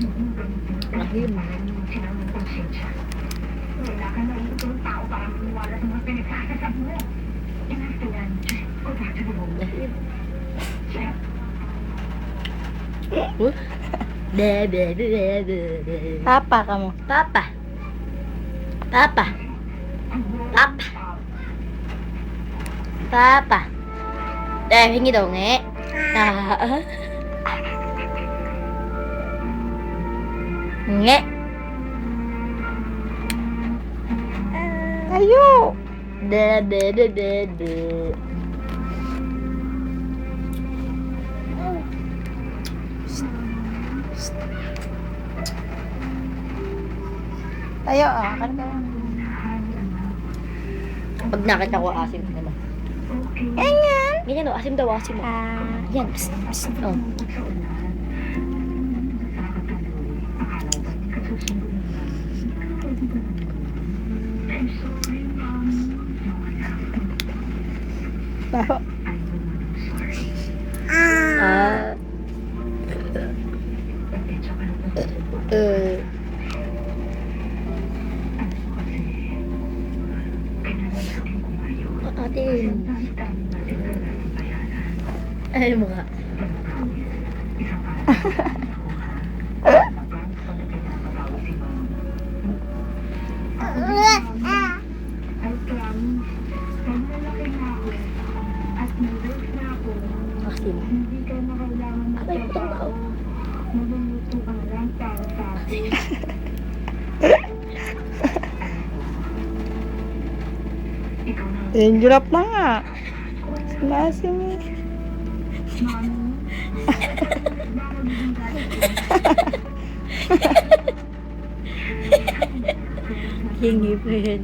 Ahim. Wala ka na itong tao para maniwala sa mga pinagsasasabi mo. Inasta yan. Go back to the room. Ahim. Be. Papa ka mo. Papa. Papa. Papa. Papa. Hingi daw nga. Nge. Ayo. De. Tayo kan ka. Pag nakita ko asim naman. Ganyan. Ganyan daw, asim daw, asim. Yan, psst, psst. Oh. Tayo. Ah. Ate. Ay, mga. I promise, pag malaki na ako at nag-work na ako, Asim. hindi ka na kailangan Abay, putang tao. Maluluto ka na lang para sa akin. Ikaw na, Yung julap na nga. Sinasim eh. mami. Baka magiging galit Hingi pa yan.